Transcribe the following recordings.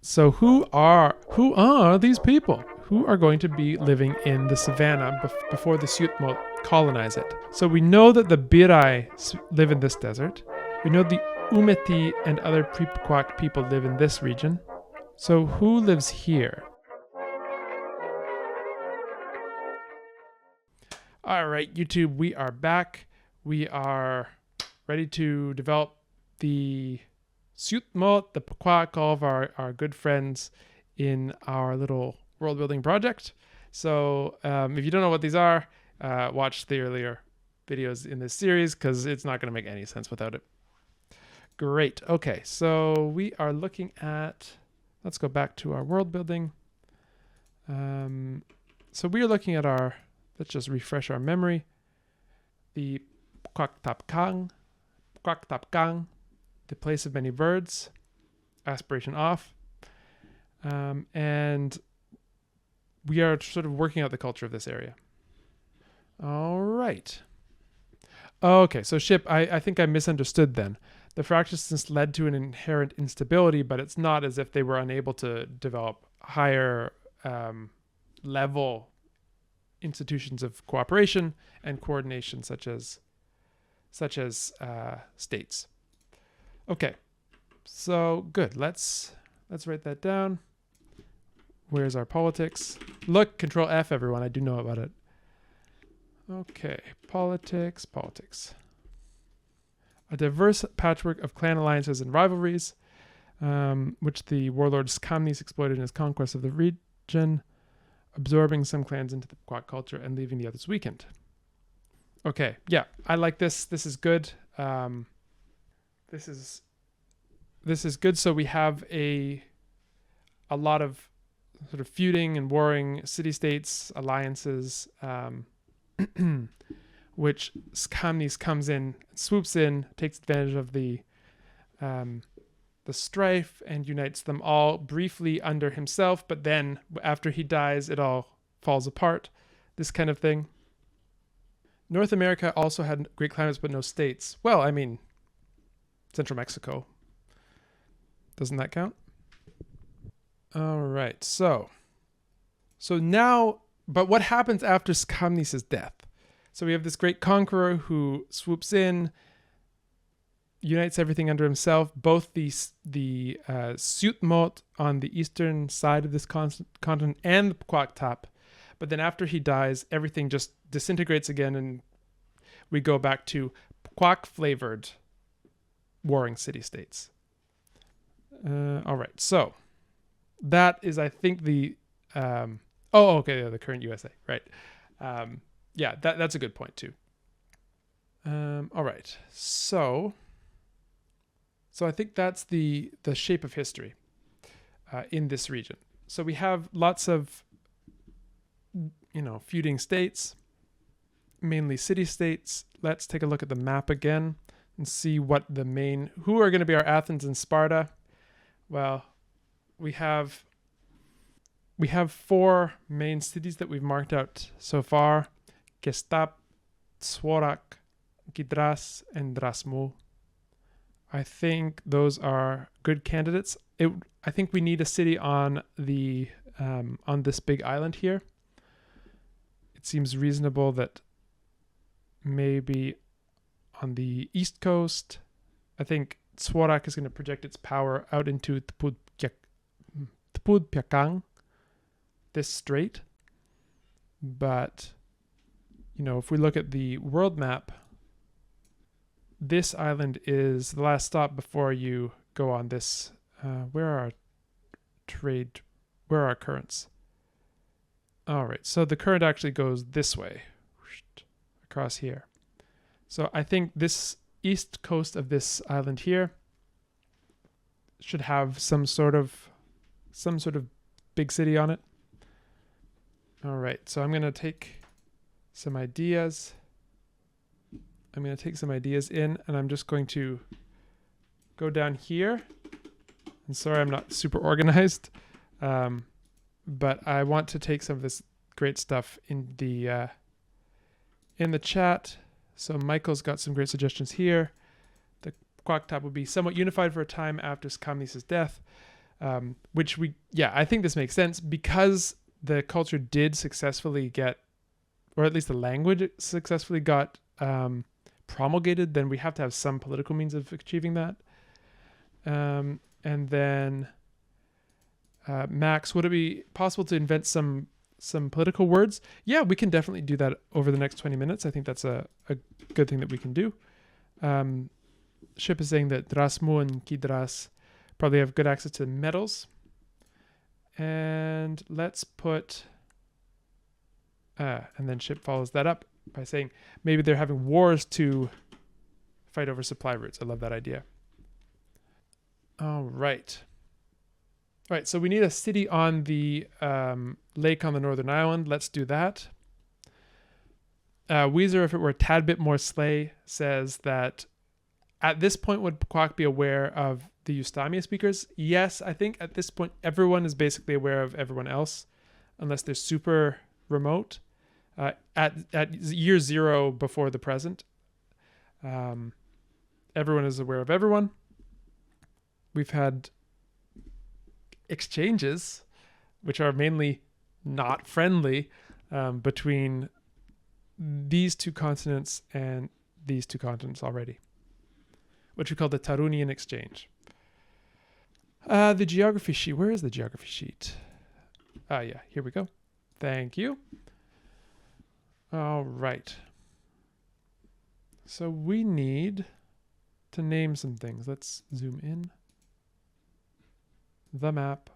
So who are these people? Who are going to be living in the savannah before the Syutmot colonize it? So we know that the Birai live in this desert. We know the Umeti and other Pkwak people live in this region. So who lives here? All right, YouTube, we are back. We are ready to develop the Syutmot, the Pkwak, all of our good friends in our little world building project. So if you don't know what these are, watch the earlier videos in this series because it's not going to make any sense without it. Great. Okay, so we are looking at, let's go back to our world building. So we are looking at our, let's just refresh our memory. The Pkwak Toponymy, the place of many birds, aspiration off. And we are sort of working out the culture of this area. All right. Okay, so Ship, I think I misunderstood then. The fractiousness led to an inherent instability, but it's not as if they were unable to develop higher level institutions of cooperation and coordination, such as states. Okay, so good. Let's write that down. Where's our politics? Look, Control F, everyone. I do know about it. Okay, politics. A diverse patchwork of clan alliances and rivalries, which the warlord Skamnis exploited in his conquest of the region, absorbing some clans into the Pkwak culture and leaving the others weakened. Okay, yeah, I like this. This is good. This is good. So we have a lot of sort of feuding and warring city-states, alliances, which Skamnis comes in, swoops in, takes advantage of the strife and unites them all briefly under himself, but then after he dies, it all falls apart. This kind of thing. North America also had great climates, but no states. Well, I mean, Central Mexico. Doesn't that count? All right, so now, but what happens after Skamnis' death? So we have this great conqueror who swoops in, unites everything under himself, both the Syutmot on the eastern side of this continent and the Pkwak Top. But then after he dies, everything just disintegrates again, and we go back to Pkwak-flavored warring city-states. All right, so that is, I think, the the current USA, right? Yeah, that's a good point too. All right, so I think that's the shape of history in this region. So we have lots of feuding states, mainly city-states. Let's take a look at the map again and see who are going to be our Athens and Sparta. Well, we have 4 main cities that we've marked out so far: Gestap, Swarak, Gidras, and Drasmu. I think those are good candidates. I think we need a city on the on this big island here. It seems reasonable that maybe on the east coast, I think Swarak is going to project its power out into Tpudpyakang, this strait. But, if we look at the world map, this island is the last stop before you go on this. Where are our currents? All right, so the current actually goes this way, across here. So I think this east coast of this island here should have some sort of big city on it. All right, so I'm going to take some ideas. I'm going to take some ideas in, and I'm just going to go down here. And sorry, I'm not super organized, but I want to take some of this great stuff in the chat. So Michael's got some great suggestions here. The Pkwak Top would be somewhat unified for a time after Skamnis' death. Which I think this makes sense because the culture did successfully get, or at least the language successfully got promulgated, then we have to have some political means of achieving that. And then Max, would it be possible to invent some political words? Yeah, we can definitely do that over the next 20 minutes. I think that's a good thing that we can do. Ship is saying that Drasmu and Kidras probably have good access to metals. And let's put... and then Ship follows that up by saying maybe they're having wars to fight over supply routes. I love that idea. All right. All right, so we need a city on the lake on the northern island. Let's do that. Weezer, if it were a tad bit more slay, says that at this point would Pkwak be aware of the Eustamia speakers? Yes, I think at this point everyone is basically aware of everyone else, unless they're super remote. At year 0 before the present, everyone is aware of everyone. We've had exchanges, which are mainly not friendly, between these two continents and these two continents already, which we call the Tarunian exchange. The geography sheet. Where is the geography sheet? Yeah, here we go. Thank you. All right. So we need to name some things. Let's zoom in. The map.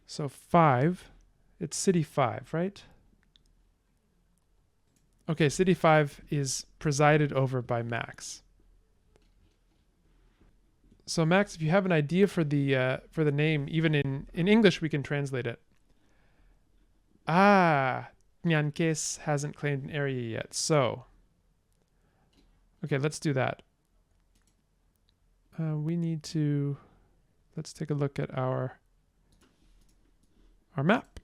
So 5, it's city 5, right? Okay, city 5 is presided over by Max. So Max, if you have an idea for the name, even in English, we can translate it. Nyankes hasn't claimed an area yet, so okay, let's do that. We need to... Let's take a look at our map.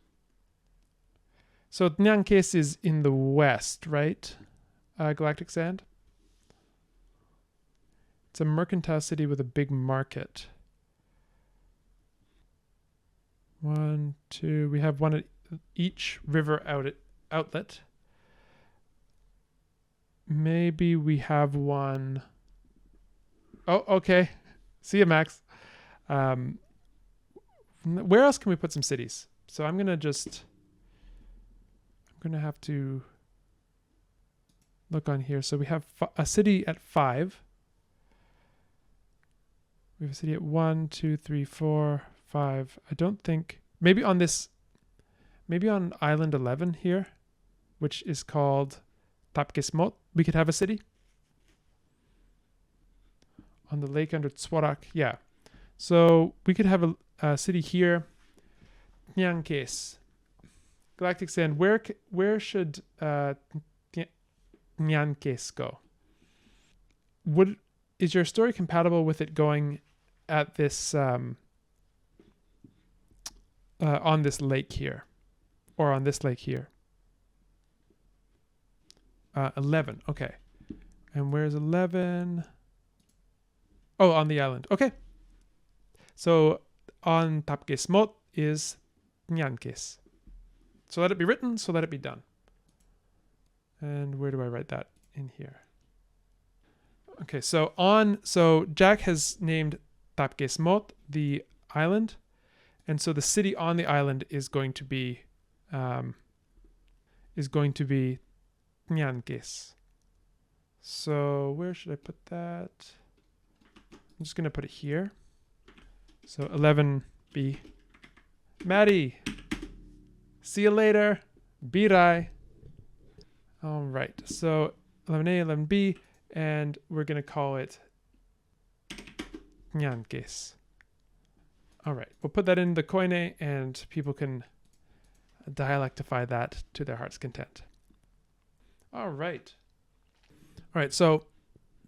So Nyankes is in the west, right? Galactic Sand. It's a mercantile city with a big market. 1, 2. We have one at each river outlet. Maybe we have one... Oh, okay. See you, Max. Where else can we put some cities? So I'm going to have to look on here. So we have a city at 5. We have a city at 1, 2, 3, 4, 5. I don't think... Maybe on island 11 here, which is called Tapkesmot, we could have a city. On the lake under Tswarak, yeah. So we could have a city here. Nyankes. Galactic Sand, where should Nyankes go? Is your story compatible with it going at this on this lake here, or on this lake here? 11. Okay, and where's 11? Oh, on the island. Okay, so on Tapkesmot is Nyankes. So let it be written. So let it be done. And where do I write that in here? Okay, so Jack has named Tapkesmot the island, and so the city on the island is going to be Nyankes. So where should I put that? I'm just gonna put it here. So 11B. Maddie, see you later. Birai. All right, so 11A, 11B. And we're going to call it Nyankes. All right, we'll put that in the Koine and people can dialectify that to their heart's content. All right. All right, so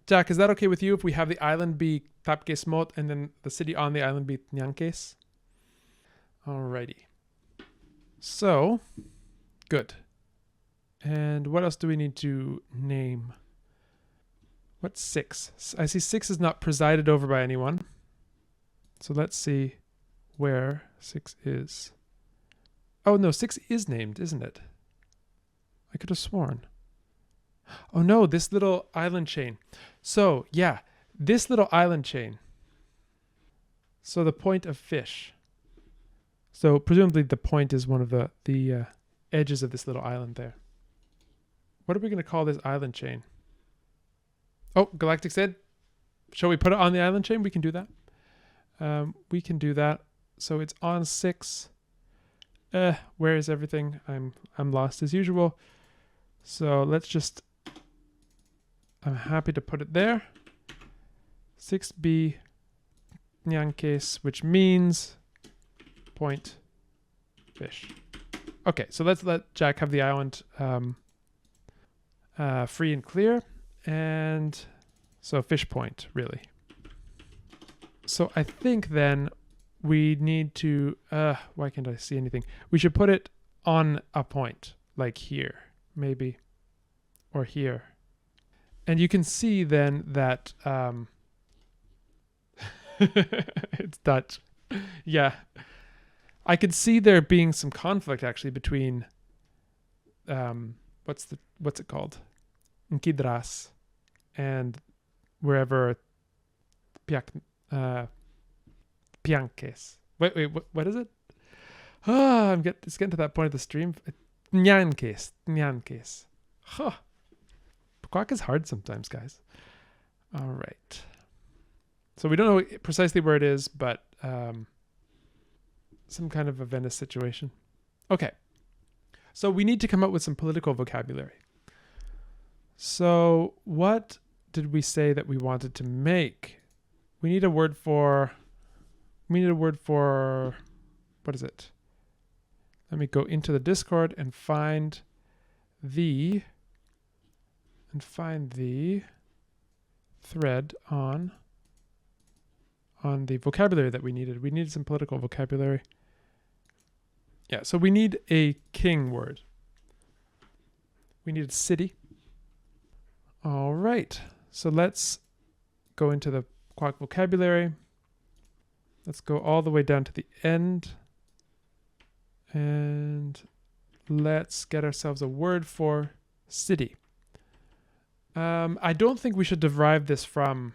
Jack, is that okay with you if we have the island be Tapkesmot and then the city on the island be Nyankes? All righty. So, good. And what else do we need to name? What's 6? I see 6 is not presided over by anyone. So let's see where 6 is. Oh no, 6 is named, isn't it? I could have sworn. Oh no, this little island chain. So yeah, this little island chain. So the point of fish. So presumably the point is one of the edges of this little island there. What are we going to call this island chain? Oh, Galactic said, shall we put it on the island chain? We can do that. We can do that. So it's on 6. Where is everything? I'm lost as usual. So let's just, I'm happy to put it there. 6B Nyankes, which means point fish. Okay, so let's let Jack have the island free and clear. And so fish point, really. So I think then we need to, why can't I see anything? We should put it on a point, like here, maybe, or here. And you can see then that, it's Dutch. Yeah. I could see there being some conflict actually between, what's it called? Nkidras and wherever Pianques. Wait, what is it? It's getting to that point of the stream. Nyankes. Huh. Pkwak is hard sometimes, guys. All right. So we don't know precisely where it is, but some kind of a Venice situation. Okay. So we need to come up with some political vocabulary. So what did we say that we wanted to make? We need a word for, what is it? Let me go into the Discord and find the thread on the vocabulary that we needed. We needed some political vocabulary. Yeah, so we need a king word. We need a city. All right, so let's go into the Pkwak vocabulary. Let's go all the way down to the end. And let's get ourselves a word for city. I don't think we should derive this from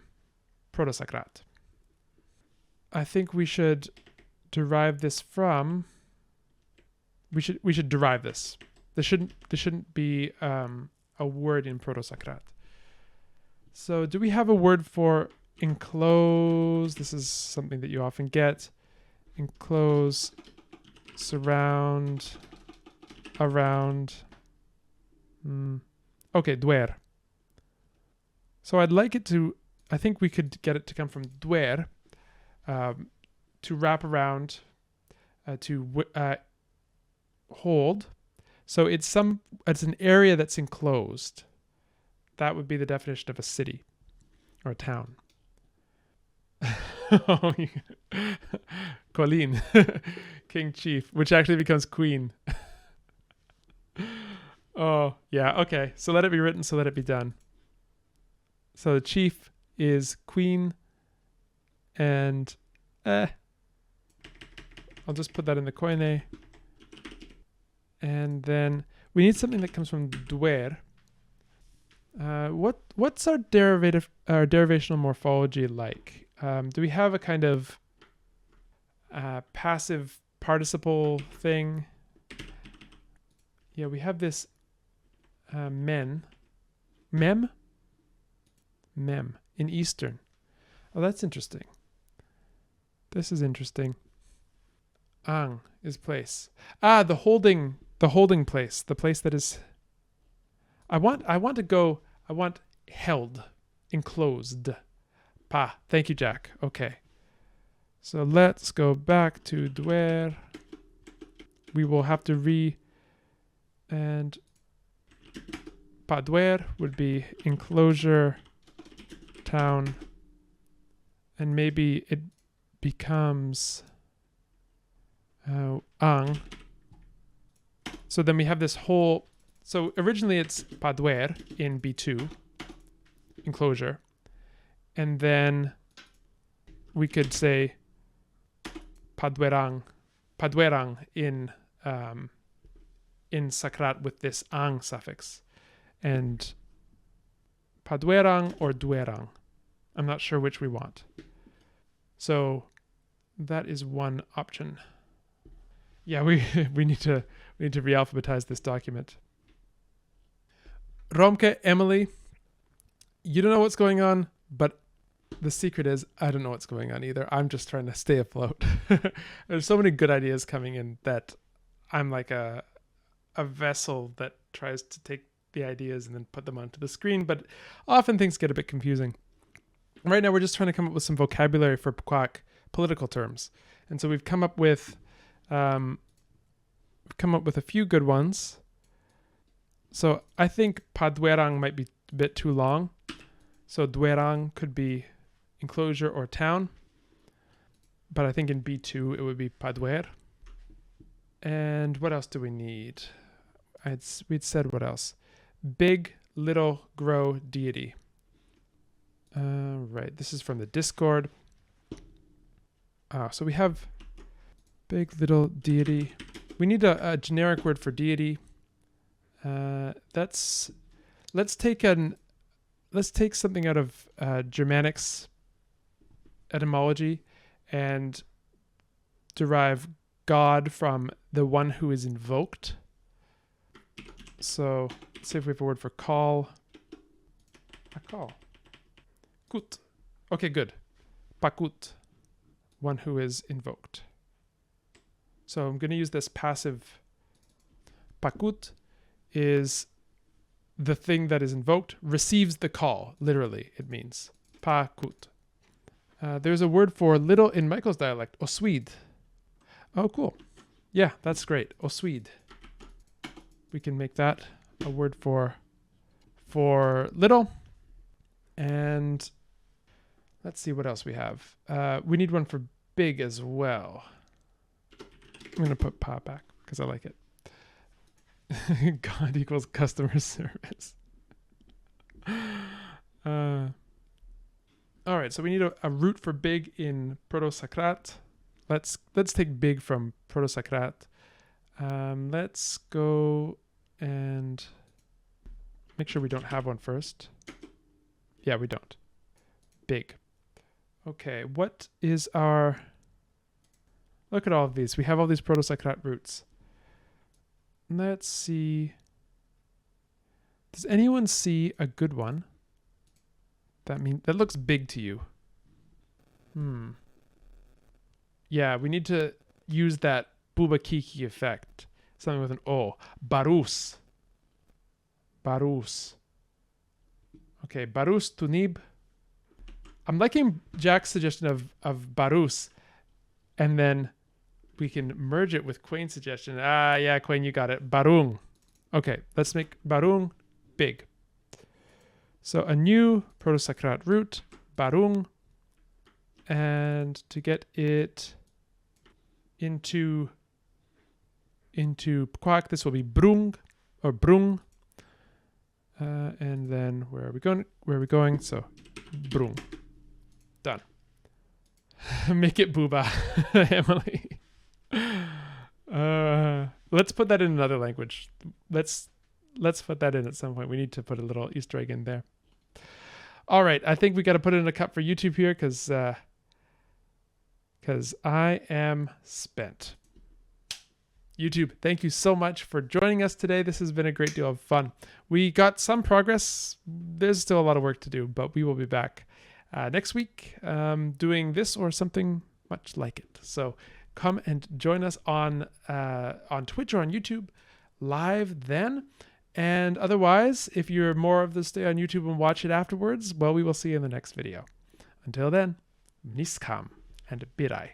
Proto-Socrates. I think we should derive this from, we should derive this. This shouldn't be a word in Proto-Socrates. So do we have a word for enclose? This is something that you often get. Enclose, surround, around. Okay, dwer. So I'd like it to, I think we could get it to come from dwer, to wrap around, to hold. So it's an area that's enclosed. That would be the definition of a city or a town. Colleen, King Chief, which actually becomes Queen. Oh, yeah, okay. So let it be written, so let it be done. So the chief is Queen, and I'll just put that in the koine. And then we need something that comes from dwer. What's our derivational morphology like? Do we have a kind of passive participle thing? Yeah, we have this mem in Eastern. Oh, that's interesting. This is interesting. Ang is place. The holding place. The place that is. I want held, enclosed. Pa. Thank you, Jack. Okay. So let's go back to dwer. We will have to and pa dwer would be enclosure, town, and maybe it becomes ang. So then we have this whole. So originally it's padwer in B2, enclosure. And then we could say padwerang in Sakrat with this ang suffix. And padwerang or dwerang. I'm not sure which we want. So that is one option. Yeah, we need to re-alphabetize this document. Romke, Emily, you don't know what's going on, but the secret is I don't know what's going on either. I'm just trying to stay afloat. There's so many good ideas coming in that I'm like a vessel that tries to take the ideas and then put them onto the screen, but often things get a bit confusing. Right now we're just trying to come up with some vocabulary for Pkwak political terms. And so we've come up with a few good ones. So I think padwerang might be a bit too long. So dwerang could be enclosure or town. But I think in B2 it would be padwer. And what else do we need? We'd said what else? Big, little, grow, deity. Right, this is from the Discord. So we have big, little, deity. We need a generic word for deity. Let's take something out of Germanics etymology and derive God from the one who is invoked. So let's see if we have a word for call. A call. Kut. Okay, good. Pakut. One who is invoked. So I'm going to use this passive. Pakut is the thing that is invoked, receives the call. Literally, it means. Pakut. There's a word for little in Michael's dialect. Oswid. Oh, cool. Yeah, that's great. Oswid. We can make that a word for little. And let's see what else we have. We need one for big as well. I'm going to put pa back because I like it. God equals customer service. All right, so we need a root for big in Proto-Sakrat. Let's take big from Proto-Sakrat. Let's go and make sure we don't have one first. Yeah, we don't. Big. Okay, what is our... Look at all of these. We have all these Proto-Sakrat roots. Let's see. Does anyone see a good one? That looks big to you. Yeah, we need to use that Bubakiki effect. Something with an O. Barus. Barus. Okay, Barus Tunib. I'm liking Jack's suggestion of Barus. And then we can merge it with Quain's suggestion. Yeah, Quain, you got it. Barung. Okay, let's make Barung big. So a new Proto-Sakrat root, Barung. And to get it into Pkwak, this will be Brung or Brung. And then where are we going? So Brung. Done. Make it Booba, Emily. Let's put that in another language. Let's put that in at some point. We need to put a little Easter egg in there. All right, I think we got to put it in a cup for YouTube here because I am spent. YouTube, thank you so much for joining us today. This has been a great deal of fun. We got some progress. There's still a lot of work to do, but we will be back next week doing this or something much like it. So come and join us on Twitch or on YouTube live then. And otherwise, if you're more of the stay on YouTube and watch it afterwards, well, we will see you in the next video. Until then, Niskam and Birai.